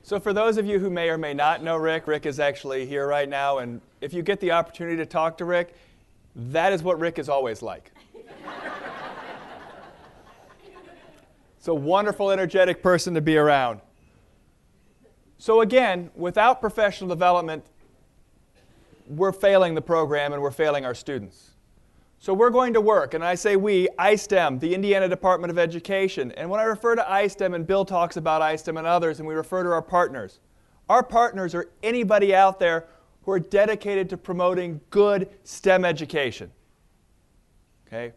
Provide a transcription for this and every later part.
So for those of you who may or may not know Rick, Rick is actually here right now, and if you get the opportunity to talk to Rick, that is what Rick is always like. It's a wonderful, energetic person to be around. So again, without professional development, we're failing the program and we're failing our students. So we're going to work, and I say we, ISTEM, the Indiana Department of Education. And when I refer to ISTEM, and Bill talks about ISTEM and others, and we refer to our partners are anybody out there who are dedicated to promoting good STEM education. Okay?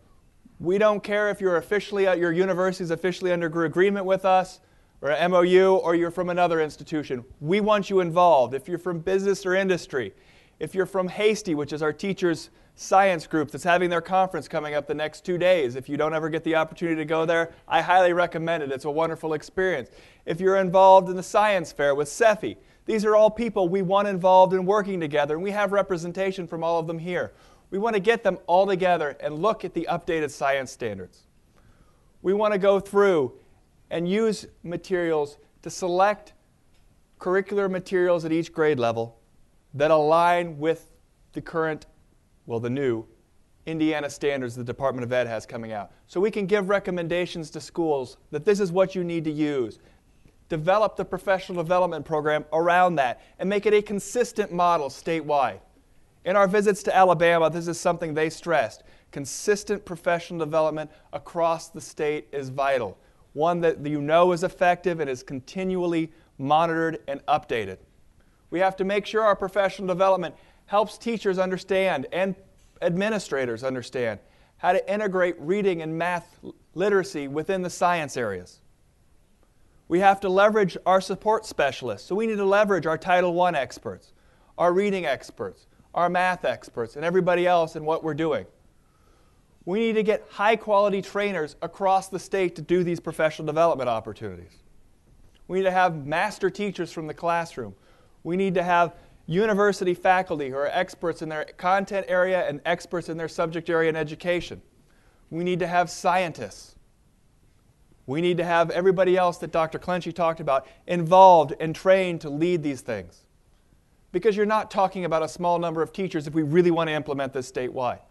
We don't care if your university is officially under agreement with us, or an MOU, or you're from another institution. We want you involved. If you're from business or industry, if you're from Hasty, which is our teachers' science group that's having their conference coming up the next 2 days. If you don't ever get the opportunity to go there, I highly recommend it. It's a wonderful experience. If you're involved in the science fair with CEFI, these are all people we want involved in working together, and we have representation from all of them here. We want to get them all together and look at the updated science standards. We want to go through and use materials to select curricular materials at each grade level that align with the current, well, the new Indiana standards the Department of Ed has coming out. So we can give recommendations to schools that this is what you need to use. Develop the professional development program around that and make it a consistent model statewide. In our visits to Alabama, this is something they stressed. Consistent professional development across the state is vital. One that you know is effective and is continually monitored and updated. We have to make sure our professional development helps teachers understand and administrators understand how to integrate reading and math literacy within the science areas. We have to leverage our support specialists. So we need to leverage our Title I experts, our reading experts, our math experts, and everybody else in what we're doing. We need to get high-quality trainers across the state to do these professional development opportunities. We need to have master teachers from the classroom. We need to have university faculty who are experts in their content area and experts in their subject area in education. We need to have scientists. We need to have everybody else that Dr. Clenchey talked about involved and trained to lead these things. Because you're not talking about a small number of teachers if we really want to implement this statewide.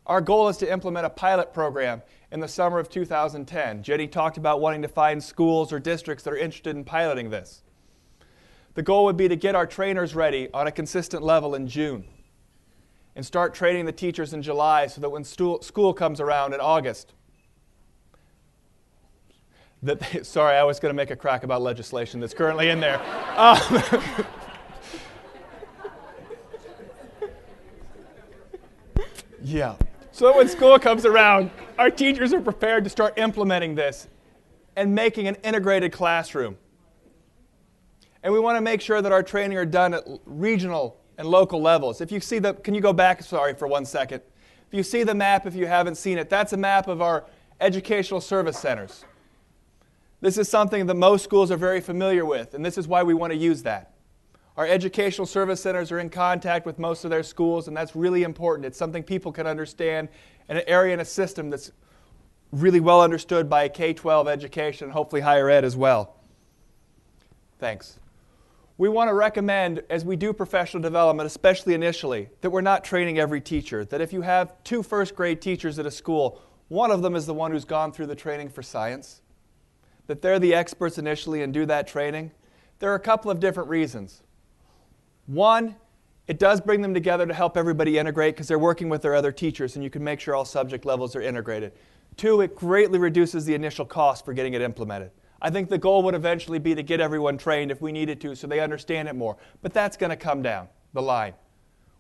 Our goal is to implement a pilot program in the summer of 2010. Jenny talked about wanting to find schools or districts that are interested in piloting this. The goal would be to get our trainers ready on a consistent level in June and start training the teachers in July so that when school comes around in August, sorry, I was going to make a crack about legislation that's currently in there. Yeah. So when school comes around, our teachers are prepared to start implementing this and making an integrated classroom. And we want to make sure that our training are done at regional and local levels. If you see can you go back, sorry, for 1 second. If you see the map, if you haven't seen it, that's a map of our educational service centers. This is something that most schools are very familiar with, and this is why we want to use that. Our educational service centers are in contact with most of their schools, and that's really important. It's something people can understand, and an area and a system that's really well understood by K-12 education and hopefully higher ed as well. Thanks. We want to recommend, as we do professional development, especially initially, that we're not training every teacher. That if you have 2 first-grade teachers at a school, one of them is the one who's gone through the training for science. That they're the experts initially and do that training. There are a couple of different reasons. One, it does bring them together to help everybody integrate because they're working with their other teachers and you can make sure all subject levels are integrated. 2, it greatly reduces the initial cost for getting it implemented. I think the goal would eventually be to get everyone trained if we needed to so they understand it more. But that's going to come down the line.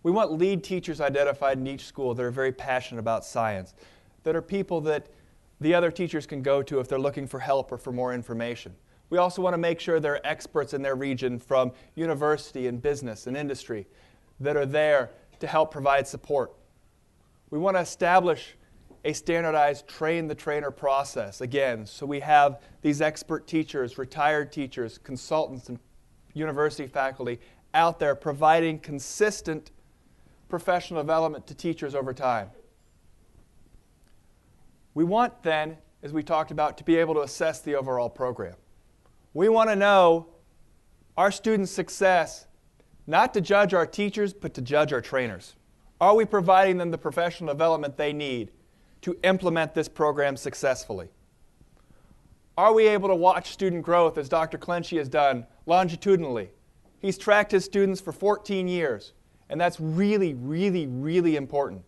We want lead teachers identified in each school that are very passionate about science, that are people that the other teachers can go to if they're looking for help or for more information. We also want to make sure they're experts in their region from university and business and industry that are there to help provide support. We want to establish a standardized train-the-trainer process, again, so we have these expert teachers, retired teachers, consultants, and university faculty out there providing consistent professional development to teachers over time. We want then, as we talked about, to be able to assess the overall program. We want to know our students' success not to judge our teachers, but to judge our trainers. Are we providing them the professional development they need to implement this program successfully? Are we able to watch student growth, as Dr. Clenchey has done, longitudinally? He's tracked his students for 14 years, and that's really, really, really important.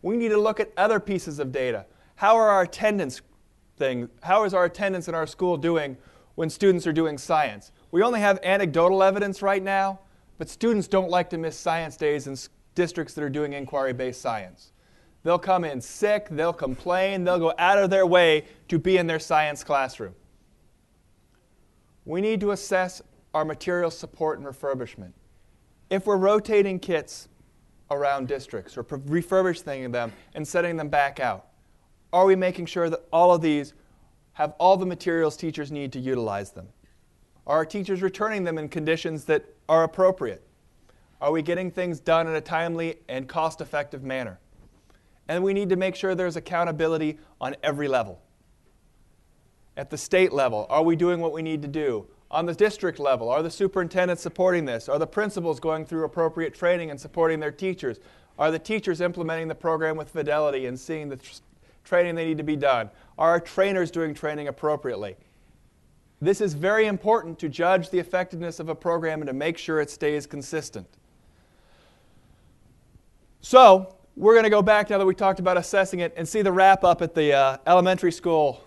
We need to look at other pieces of data. How is our attendance in our school doing when students are doing science? We only have anecdotal evidence right now, but students don't like to miss science days in districts that are doing inquiry-based science. They'll come in sick, they'll complain, they'll go out of their way to be in their science classroom. We need to assess our material support and refurbishment. If we're rotating kits around districts or refurbishing them and setting them back out, are we making sure that all of these have all the materials teachers need to utilize them? Are our teachers returning them in conditions that are appropriate? Are we getting things done in a timely and cost-effective manner? And we need to make sure there's accountability on every level. At the state level, are we doing what we need to do? On the district level, are the superintendents supporting this? Are the principals going through appropriate training and supporting their teachers? Are the teachers implementing the program with fidelity and seeing the training they need to be done? Are our trainers doing training appropriately? This is very important to judge the effectiveness of a program and to make sure it stays consistent. So, we're going to go back now that we talked about assessing it and see the wrap-up at the elementary school